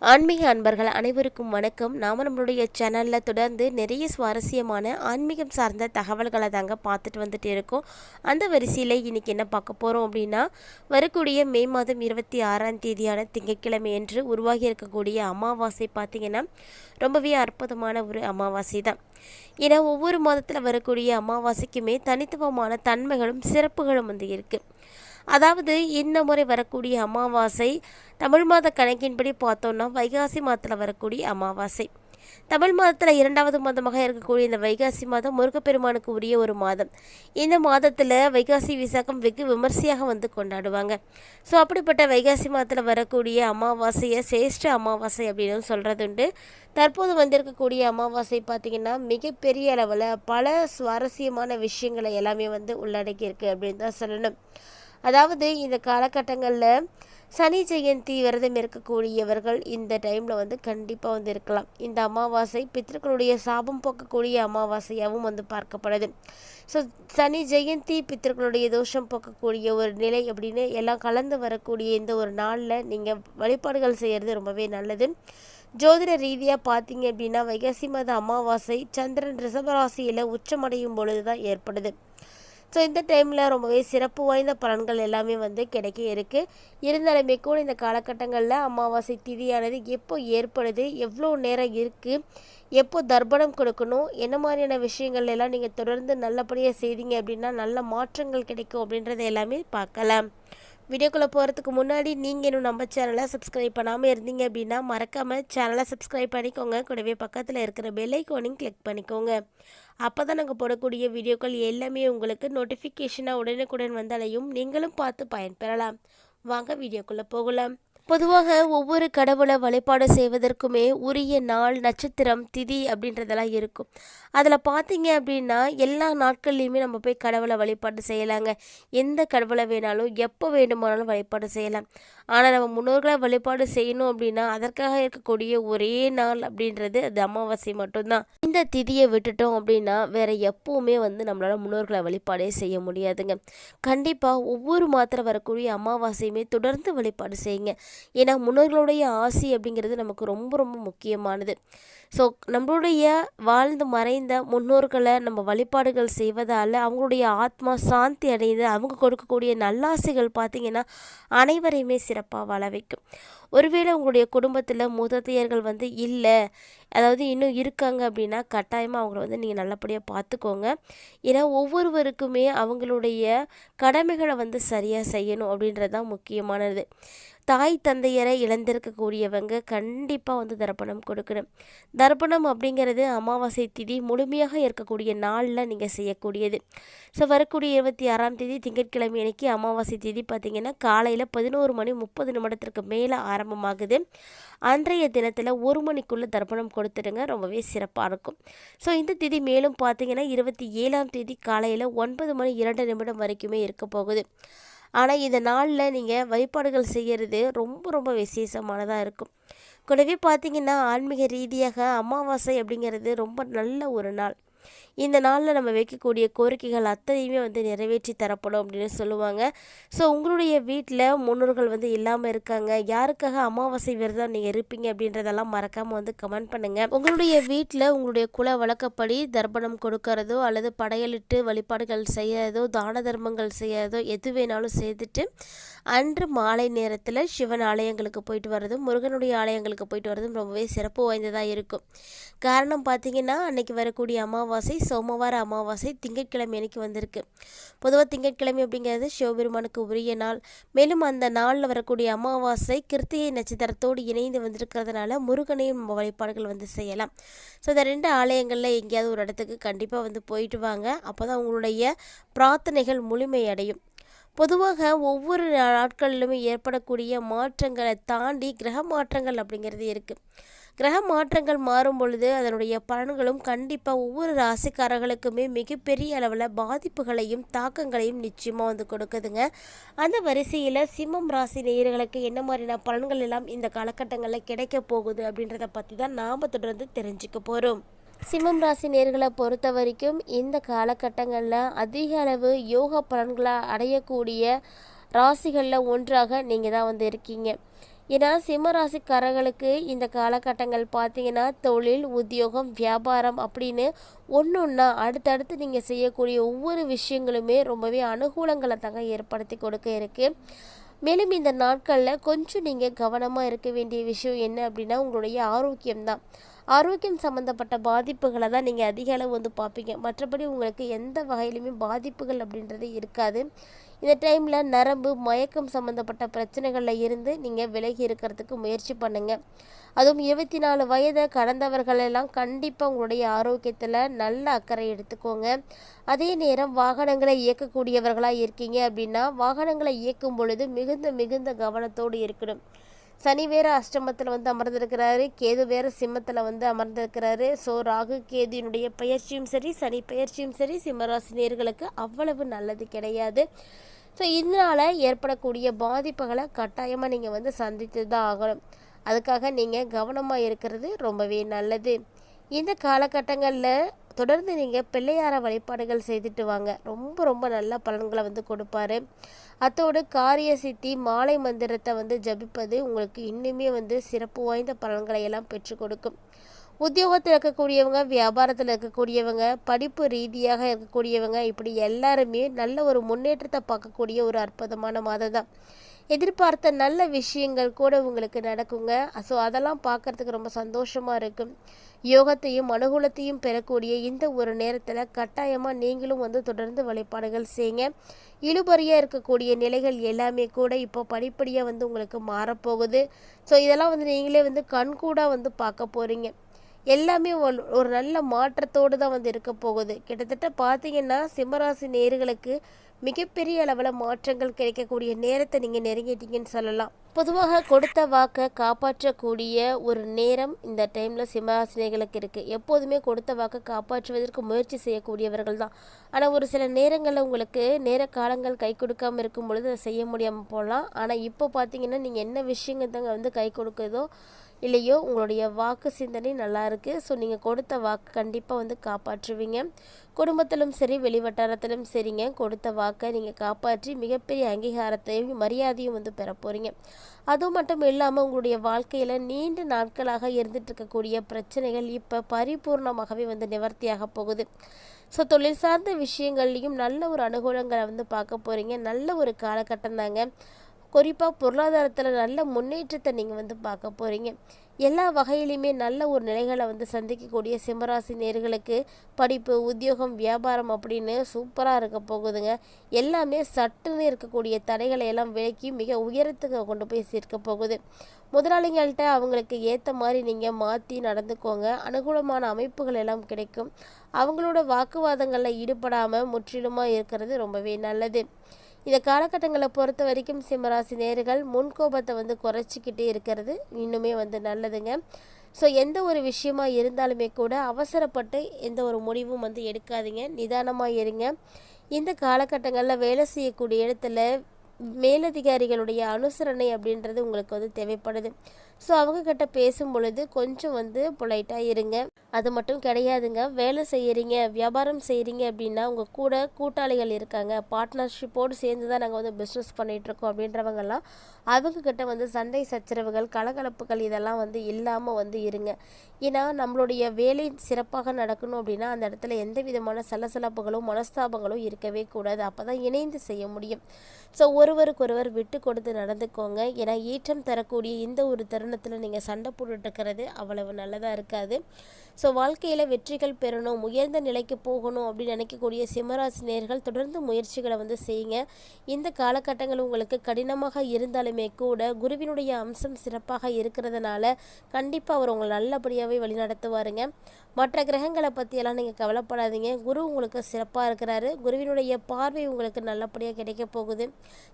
ஆன்மீக அன்பர்கள் அனைவருக்கும் வணக்கம். நாம் நம்மளுடைய சேனலில் தொடர்ந்து நிறைய சுவாரஸ்யமான ஆன்மீகம் சார்ந்த தகவல்களை தாங்க பார்த்துட்டு வந்துட்டு இருக்கோம். அந்த வரிசையில் இன்றைக்கி என்ன பார்க்க போகிறோம் அப்படின்னா, வரக்கூடிய மே மாதம் 26ஆம் தேதியான திங்கட்கிழமை என்று உருவாகி இருக்கக்கூடிய அமாவாசை பார்த்திங்கன்னா ரொம்பவே அற்புதமான ஒரு அமாவாசை தான். ஏன்னா ஒவ்வொரு மாதத்தில் வரக்கூடிய அமாவாசைக்குமே தனித்துவமான தன்மைகளும் சிறப்புகளும் வந்து இருக்குது. அதாவது இந்த முறை வரக்கூடிய அமாவாசை தமிழ் மாத கணக்கின்படி பார்த்தோன்னா வைகாசி மாதத்தில் வரக்கூடிய அமாவாசை. தமிழ் மாதத்தில் 2வது மாதமாக இருக்கக்கூடிய இந்த வைகாசி மாதம் முருகப்பெருமானுக்கு உரிய ஒரு மாதம். இந்த மாதத்தில் வைகாசி விசாகம் வெகு விமர்சையாக வந்து கொண்டாடுவாங்க. ஸோ அப்படிப்பட்ட வைகாசி மாதத்தில் வரக்கூடிய அமாவாசையை சிரேஷ்ட அமாவாசை அப்படின்னு சொல்கிறது உண்டு. தற்போது வந்திருக்கக்கூடிய அமாவாசை பார்த்திங்கன்னா மிகப்பெரிய அளவில் பல சுவாரஸ்யமான விஷயங்களை எல்லாமே வந்து உள்ளடக்கியிருக்கு அப்படின்னு தான் சொல்லணும். அதாவது இந்த காலகட்டங்களில் சனி ஜெயந்தி விரதம் இருக்கக்கூடியவர்கள் இந்த டைமில் வந்து கண்டிப்பாக வந்து இருக்கலாம். இந்த அமாவாசை பித்தர்களுடைய சாபம் போக்கக்கூடிய அமாவாசையாகவும் வந்து பார்க்கப்படுது. ஸோ சனி ஜெயந்தி பித்தர்களுடைய தோஷம் போக்கக்கூடிய ஒரு நிலை அப்படின்னு எல்லாம் கலந்து வரக்கூடிய இந்த ஒரு நாளில் நீங்கள் வழிபாடுகள் செய்கிறது ரொம்பவே நல்லது. ஜோதிட ரீதியாக பார்த்தீங்க அப்படின்னா வைகாசி மாத அமாவாசை சந்திரன் ரிஷபராசியில் உச்சமடையும் பொழுது தான் ஏற்படுது. ஸோ இந்த டைமில் ரொம்பவே சிறப்பு வாய்ந்த பலன்கள் எல்லாமே வந்து கிடைக்க இருக்குது. இருந்தாலுமே கூட இந்த காலகட்டங்களில் அமாவாசை திதியானது எப்போ ஏற்படுது, எவ்வளோ நேரம் இருக்குது, எப்போ தர்ப்பணம் கொடுக்கணும், என்ன மாதிரியான விஷயங்கள் எல்லாம் நீங்கள் தொடர்ந்து நல்லபடியாக செய்தீங்க அப்படின்னா நல்ல மாற்றங்கள் கிடைக்கும் அப்படின்றத எல்லாமே பார்க்கலாம். வீடியோக்குள்ளே போகிறதுக்கு முன்னாடி நீங்கள் இன்னும் நம்ம சேனலை சப்ஸ்கிரைப் பண்ணாமல் இருந்தீங்க அப்படின்னா மறக்காமல் சேனலை சப்ஸ்கிரைப் பண்ணிக்கோங்க. கூடவே பக்கத்தில் இருக்கிற பெல் ஐக்கானையும் கிளிக் பண்ணிக்கோங்க. அப்போ தான் நாங்கள் போடக்கூடிய வீடியோக்கள் எல்லாமே உங்களுக்கு நோட்டிஃபிகேஷனாக உடனுக்குடன் வந்தாலையும் நீங்களும் பார்த்து பயன்பெறலாம். வாங்க வீடியோக்குள்ளே போகலாம். பொதுவாக ஒவ்வொரு கடவுளை வழிபாடு செய்வதற்குமே உரிய நாள், நட்சத்திரம், திதி அப்படின்றதெல்லாம் இருக்கும். அதில் பார்த்தீங்க அப்படின்னா எல்லா நாட்கள்லையுமே நம்ம போய் கடவுளை வழிபாடு செய்யலாங்க. எந்த கடவுளை வேணாலும் எப்போ வேண்டுமானாலும் வழிபாடு செய்யலாம். ஆனால் நம்ம முன்னோர்களை வழிபாடு செய்யணும் அப்படின்னா அதற்காக இருக்கக்கூடிய ஒரே நாள் அப்படின்றது அது அமாவாசை மட்டும்தான். இந்த திதியை விட்டுட்டோம் அப்படின்னா வேற எப்பவுமே வந்து நம்மளால் முன்னோர்களை வழிபாடே செய்ய முடியாதுங்க. கண்டிப்பாக ஒவ்வொரு மாத்திரம் வரக்கூடிய அமாவாசையுமே தொடர்ந்து வழிபாடு செய்யுங்க. ஏன்னா முன்னோர்களுடைய ஆசி அப்படிங்கிறது நமக்கு ரொம்ப ரொம்ப முக்கியமானது. ஸோ நம்மளுடைய வாழ்ந்து மறைந்த முன்னோர்களை நம்ம வழிபாடுகள் செய்வதால் அவங்களுடைய ஆத்மா சாந்தி அடைந்து அவங்க கொடுக்கக்கூடிய நல்லாசைகள் பார்த்திங்கன்னா அனைவரையுமே சிறப்பாக வாழ வைக்கும். ஒருவேளை உங்களுடைய குடும்பத்தில் மூதாதையர்கள் வந்து இல்லை, அதாவது இன்னும் இருக்காங்க அப்படின்னா கட்டாயமாக அவங்கள வந்து நீங்கள் நல்லபடியாக பார்த்துக்கோங்க. ஏன்னா ஒவ்வொருவருக்குமே அவங்களுடைய கடமைகளை வந்து சரியாக செய்யணும் அப்படின்றது தான் முக்கியமானது. தாய் தந்தையரை இழந்திருக்கக்கூடியவங்க கண்டிப்பாக வந்து தர்ப்பணம் கொடுக்கணும். தர்ப்பணம் அப்படிங்கிறது அமாவாசை திதி முழுமையாக இருக்கக்கூடிய நாளில் நீங்கள் செய்யக்கூடியது. ஸோ வரக்கூடிய 26ஆம் தேதி திங்கட்கிழமை அன்னைக்கு அமாவாசை திதி பார்த்திங்கன்னா காலையில் 11:30 மேலே ஆரம்பமாகுது. அன்றைய தினத்தில் 1 மணிக்குள்ளே தர்ப்பணம் கொடுத்துடுங்க, ரொம்பவே சிறப்பாக இருக்கும். ஸோ இந்த திதி மேலும் பார்த்திங்கன்னா 27ஆம் தேதி காலையில் 9:02 வரைக்குமே இருக்க போகுது. ஆனால் இந்த நாளில் நீங்கள் வழிபாடுகள் செய்கிறது ரொம்ப ரொம்ப விசேஷமானதாக இருக்கும். கூடவே பார்த்திங்கன்னா ஆன்மீக ரீதியாக அமாவாசை அப்படிங்கிறது ரொம்ப நல்ல ஒரு நாள். இந்த நாளில் நம்ம வைக்கக்கூடிய கோரிக்கைகள் அத்தனையுமே வந்து நிறைவேற்றி தரப்படும் அப்படின்னு சொல்லுவாங்க. ஸோ உங்களுடைய வீட்டில் முன்னோர்கள் வந்து இல்லாமல் இருக்காங்க, யாருக்காக அமாவாசை விரதம் நீங்கள் இருப்பீங்க அப்படின்றதெல்லாம் மறக்காமல் வந்து கமெண்ட் பண்ணுங்கள். உங்களுடைய வீட்டில் உங்களுடைய குல வழக்கப்படி தர்ப்பணம் கொடுக்கறதோ அல்லது படையலிட்டு வழிபாடுகள் செய்யறதோ தான தர்மங்கள் செய்யறதோ எது வேணாலும் செய்துட்டு அன்று மாலை நேரத்தில் சிவன் ஆலயங்களுக்கு போயிட்டு வர்றதும் முருகனுடைய ஆலயங்களுக்கு போயிட்டு வர்றதும் ரொம்பவே சிறப்பு வாய்ந்ததாக இருக்கும். காரணம் பார்த்திங்கன்னா அன்னைக்கு வரக்கூடிய அமாவாசை சோமவார அமாவாசை திங்கட்கிழமை அன்னைக்கு வந்திருக்கு. பொதுவாக திங்கட்கிழமை அப்படிங்கிறது சிவபெருமானுக்கு உரிய நாள். மேலும் அந்த நாளில் வரக்கூடிய அமாவாசை கிருத்திகை நட்சத்திரத்தோடு இணைந்து வந்திருக்கிறதுனால முருகனையும் நம்ம வழிபாடுகள் வந்து செய்யலாம். ஸோ இந்த 2 ஆலயங்களில் எங்கேயாவது ஒரு இடத்துக்கு கண்டிப்பாக வந்து போயிட்டு வாங்க. அப்போ தான் உங்களுடைய பிரார்த்தனைகள் முழுமையடையும். பொதுவாக ஒவ்வொரு நாட்களிலுமே ஏற்படக்கூடிய மாற்றங்களை தாண்டி கிரக மாற்றங்கள் அப்படிங்கிறது இருக்குது. கிரக மாற்றங்கள் மாறும் பொழுது அதனுடைய பலன்களும் கண்டிப்பாக ஒவ்வொரு ராசிக்காரர்களுக்குமே மிகப்பெரிய அளவில் பாதிப்புகளையும் தாக்கங்களையும் நிச்சயமாக வந்து கொடுக்குதுங்க. அந்த வரிசையில் சிம்மம் ராசி நேயர்களுக்கு என்ன மாதிரியான பலன்கள் எல்லாம் இந்த காலகட்டங்களில் கிடைக்க போகுது அப்படின்றத பற்றி தான் நாம் தொடர்ந்து தெரிஞ்சுக்க போகிறோம். சிம்மம் ராசி நேர்களை பொறுத்த வரைக்கும் இந்த காலகட்டங்களில் அதிக அளவு யோக பலன்களை அடையக்கூடிய ராசிகளில் ஒன்றாக நீங்கள் தான் வந்து இருக்கீங்க. ஏன்னா சிம்ம ராசிக்காரர்களுக்கு இந்த காலகட்டங்கள் பார்த்தீங்கன்னா தொழில், உத்தியோகம், வியாபாரம் அப்படின்னு ஒன்றா அடுத்தடுத்து நீங்கள் செய்யக்கூடிய ஒவ்வொரு விஷயங்களுமே ரொம்பவே அனுகூலங்களை தாங்க ஏற்படுத்தி கொடுக்க இருக்குது. மேலும் இந்த நாட்களில் கொஞ்சம் நீங்கள் கவனமாக இருக்க வேண்டிய விஷயம் என்ன அப்படின்னா உங்களுடைய ஆரோக்கியம்தான். ஆரோக்கியம் சம்மந்தப்பட்ட பாதிப்புகளை தான் நீங்கள் அதிக அளவு வந்து பார்ப்பீங்க. மற்றபடி உங்களுக்கு எந்த வகையிலுமே பாதிப்புகள் அப்படின்றது இருக்காது. இந்த டைமில் நரம்பு மயக்கம் சம்மந்தப்பட்ட பிரச்சனைகளில் இருந்து நீங்கள் விலகி இருக்கிறதுக்கு முயற்சி பண்ணுங்கள். அதுவும் 24 வயதை கடந்தவர்களெல்லாம் கண்டிப்பாக உங்களுடைய ஆரோக்கியத்தில் நல்ல அக்கறை எடுத்துக்கோங்க. அதே நேரம் வாகனங்களை இயக்கக்கூடியவர்களாக இருக்கீங்க அப்படின்னா வாகனங்களை இயக்கும் பொழுது மிகுந்த மிகுந்த கவனத்தோடு இருக்கணும். சனி வேறு அஷ்டமத்தில் வந்து அமர்ந்திருக்கிறாரு, கேது வேறு சிம்மத்தில் வந்து அமர்ந்திருக்கிறாரு. ஸோ ராகு கேதுனுடைய பயிற்சியும் சரி சனி பயிற்சியும் சரி சிம்மராசினியர்களுக்கு அவ்வளவு நல்லது கிடையாது. ஸோ இதனால் ஏற்படக்கூடிய பாதிப்புகளை கட்டாயமாக நீங்கள் வந்து சந்தித்து தான் ஆகணும். அதுக்காக நீங்கள் கவனமாக இருக்கிறது ரொம்பவே நல்லது. இந்த காலகட்டங்களில் தொடர்ந்து நீங்கள் பிள்ளையார வழிபாடுகள் செய்துட்டு வாங்க. ரொம்ப ரொம்ப நல்ல பலன்களை வந்து கொடுப்பாரு. அத்தோடு காரிய சித்தி மாலை மந்திரத்தை வந்து ஜபிப்பது உங்களுக்கு இன்னுமே வந்து சிறப்பு வாய்ந்த பலன்களை எல்லாம் பெற்றுக் கொடுக்கும். உத்தியோகத்தில் இருக்கக்கூடியவங்க, வியாபாரத்தில் இருக்கக்கூடியவங்க, படிப்பு ரீதியாக இருக்கக்கூடியவங்க, இப்படி எல்லாருமே நல்ல ஒரு முன்னேற்றத்தை பார்க்கக்கூடிய ஒரு அற்புதமான மாதம் தான். எதிர்பார்த்த நல்ல விஷயங்கள் கூட உங்களுக்கு நடக்குங்க. ஸோ அதெல்லாம் பார்க்குறதுக்கு ரொம்ப சந்தோஷமாக இருக்கும். யோகத்தையும் அனுகூலத்தையும் பெறக்கூடிய இந்த ஒரு நேரத்தில் கட்டாயமாக நீங்களும் வந்து தொடர்ந்து வழிபாடுகள் செய்யுங்க. இழுபறியாக இருக்கக்கூடிய நிலைகள் எல்லாமே கூட இப்போ படிப்படியாக வந்து உங்களுக்கு மாறப்போகுது. ஸோ இதெல்லாம் வந்து நீங்களே வந்து கண்கூடாக வந்து பார்க்க போகிறீங்க. எல்லாமே ஒரு நல்ல மாற்றத்தோடு தான் வந்து இருக்க போகுது. கிட்டத்தட்ட பார்த்தீங்கன்னா சிம்மராசி நேயர்களுக்கு மிகப்பெரிய அளவில் மாற்றங்கள் கிடைக்கக்கூடிய நேரத்தை நீங்கள் நெருங்கிட்டீங்கன்னு சொல்லலாம். பொதுவாக கொடுத்த வாக்கை காப்பாற்றக்கூடிய ஒரு நேரம் இந்த டைமில் சிம்மராசினியர்களுக்கு இருக்குது. எப்போதுமே கொடுத்த வாக்கை காப்பாற்றுவதற்கு முயற்சி செய்யக்கூடியவர்கள் தான். ஆனால் ஒரு சில நேரங்களில் உங்களுக்கு நேர காலங்கள் கை கொடுக்காமல் இருக்கும் பொழுது அதை செய்ய முடியாமல் போகலாம். ஆனால் இப்போ பார்த்தீங்கன்னா நீங்கள் என்ன விஷயங்கள் தாங்க வந்து கை கொடுக்குதோ இல்லையோ உங்களுடைய வாக்கு சிந்தனை நல்லா இருக்குது. ஸோ நீங்கள் கொடுத்த வாக்கு கண்டிப்பாக வந்து காப்பாற்றுவீங்க. குடும்பத்திலும் சரி வெளிவட்டாரத்திலும் சரிங்க, கொடுத்த வாக்கை நீங்கள் காப்பாற்றி மிகப்பெரிய அங்கீகாரத்தையும் மரியாதையும் வந்து பெற போகிறீங்க. அதுவும் மட்டும் இல்லாமல் உங்களுடைய வாழ்க்கையில் நீண்ட நாட்களாக இருந்துட்டு இருக்கக்கூடிய பிரச்சனைகள் இப்போ பரிபூர்ணமாகவே வந்து நிவர்த்தியாக போகுது. ஸோ தொழில் சார்ந்த விஷயங்கள்லையும் நல்ல ஒரு அனுகூலங்களை வந்து பார்க்க போகிறீங்க. நல்ல ஒரு காலகட்டம் தாங்க. குறிப்பாக பொருளாதாரத்தில் நல்ல முன்னேற்றத்தை நீங்கள் வந்து பார்க்க போகிறீங்க. எல்லா வகையிலையுமே நல்ல ஒரு நிலைகளை வந்து சந்திக்கக்கூடிய சிம்மராசி நேர்களுக்கு படிப்பு, உத்தியோகம், வியாபாரம் அப்படின்னு சூப்பராக இருக்க போகுதுங்க. எல்லாமே சட்டுன்னு இருக்கக்கூடிய தடைகளை எல்லாம் விலக்கி மிக உயரத்துக்கு கொண்டு போய் சேர்க்க போகுது. முதலாளிகள்கிட்ட அவங்களுக்கு ஏற்ற மாதிரி நீங்கள் மாற்றி நடந்துக்கோங்க. அனுகூலமான அமைப்புகள் எல்லாம் கிடைக்கும். அவங்களோட வாக்குவாதங்களில் ஈடுபடாமல் முற்றிலுமாக இருக்கிறது ரொம்பவே நல்லது. இந்த காலகட்டங்களை பொறுத்த வரைக்கும் சிம்மராசி நேயர்கள் முன்கோபத்தை வந்து குறைச்சிக்கிட்டே இருக்கிறது இன்னுமே வந்து நல்லதுங்க. ஸோ எந்த ஒரு விஷயமா இருந்தாலுமே கூட அவசரப்பட்டு எந்த ஒரு முடிவும் வந்து எடுக்காதீங்க. நிதானமாக இருங்க. இந்த காலகட்டங்களில் வேலை செய்யக்கூடிய இடத்துல மேலதிகாரிகளுடைய அனுசரணை அப்படின்றது உங்களுக்கு வந்து தேவைப்படுது. ஸோ அவங்கக்கிட்ட பேசும் பொழுது கொஞ்சம் வந்து பொலைட்டாக இருங்க. அது மட்டும் கிடையாதுங்க, வேலை செய்கிறீங்க, வியாபாரம் செய்கிறீங்க அப்படின்னா உங்கள் கூட கூட்டாளிகள் இருக்காங்க, பார்ட்னர்ஷிப்போடு சேர்ந்து தான் நாங்கள் வந்து பிஸ்னஸ் பண்ணிகிட்ருக்கோம் அப்படின்றவங்கெல்லாம் அவங்கக்கிட்ட வந்து சண்டை சச்சரவுகள், கலகலப்புகள் இதெல்லாம் வந்து இல்லாமல் வந்து இருங்க. ஏன்னா நம்மளுடைய வேலை சிறப்பாக நடக்கணும் அப்படின்னா அந்த இடத்துல எந்த விதமான சலசலப்புகளும் மனஸ்தாபங்களும் இருக்கவே கூடாது. அப்போ தான் இணைந்து செய்ய முடியும். ஸோ ஒருவருக்கொருவர் விட்டு கொடுத்து நடந்துக்கோங்க. ஏன்னா ஈற்றம் தரக்கூடிய இந்த ஒரு தருணத்தில் நீங்கள் சண்டை போட்டுட்டுருக்கிறது அவ்வளவு நல்லதாக இருக்காது. ஸோ வாழ்க்கையில் வெற்றிகள் பெறணும், உயர்ந்த நிலைக்கு போகணும் அப்படின்னு நினைக்கக்கூடிய சிம்மராசி நேயர்கள் தொடர்ந்து முயற்சிகளை வந்து செய்யுங்க. இந்த காலகட்டங்கள் உங்களுக்கு கடினமாக இருந்தாலுமே கூட குருவினுடைய அம்சம் சிறப்பாக இருக்கிறதுனால கண்டிப்பாக அவர் உங்களை நல்லபடியாகவே வழிநடத்துவாருங்க. மற்ற கிரகங்களை பற்றியெல்லாம் நீங்கள் கவலைப்படாதீங்க. குரு உங்களுக்கு சிறப்பாக இருக்கிறாரு. குருவினுடைய பார்வை உங்களுக்கு நல்லபடியாக கிடைக்க போகுது.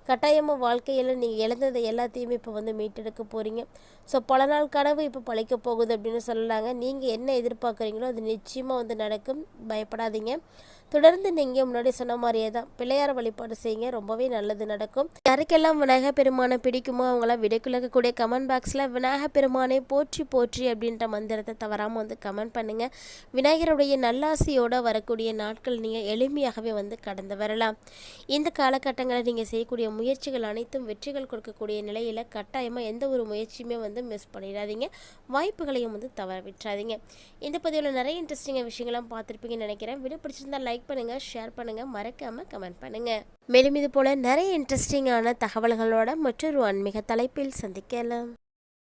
கட்டாயமாக வாழ்க்கையில் நீங்கள் இழந்ததை எல்லாத்தையுமே இப்போ வந்து மீட்டெடுக்க போகிறீங்க. ஸோ பல நாள் கனவு இப்போ பழிக்க போகுது அப்படின்னு சொல்லலாங்க. நீங்கள் என்ன எதிர்பார்க்குறீங்களோ அது நிச்சயமாக வந்து நடக்கும். பயப்படாதீங்க. தொடர்ந்து நீங்கள் முன்னாடி சொன்ன மாதிரியே தான் பிள்ளையார வழிபாடு செய்யுங்க, ரொம்பவே நல்லது நடக்கும். யாருக்கெல்லாம் விநாயகர் பெருமானை பிடிக்குமோ அவங்களாம் வீடியோக்குள்ள இருக்கக்கூடிய கமெண்ட் பாக்ஸில் விநாயகர் பெருமானை போற்றி போற்றி அப்படின்ற மந்திரத்தை தவறாமல் வந்து கமெண்ட் பண்ணுங்கள். விநாயகருடைய நல்லாசியோடு வரக்கூடிய நாட்கள் நீங்கள் எளிமையாகவே வந்து கடந்து வரலாம். இந்த காலகட்டங்களில் நீங்கள் செய்யக்கூடிய முயற்சிகள் அனைத்தும் வெற்றிகள் கொடுக்கக்கூடிய நிலையில் கட்டாயமாக எந்த ஒரு முயற்சியுமே வந்து மிஸ் பண்ணிடாதீங்க. வாய்ப்புகளையும் வந்து தவற விட்டுறாதீங்க. இந்த பதிவில் நிறைய இன்ட்ரெஸ்டிங்காக விஷயங்கள்லாம் பார்த்துருப்பீங்கன்னு நினைக்கிறேன். வீடியோ பிடிச்சிருந்தால் லைக் பண்ணுங்கள், ஷேர் பண்ணுங்கள், மறக்காமல் கமெண்ட் பண்ணுங்கள். மேலும் இது போல் நிறைய இன்ட்ரெஸ்டிங்கான தகவல்களோட மற்றொரு ஆன்மீக தலைப்பில் சந்திக்கலாம்.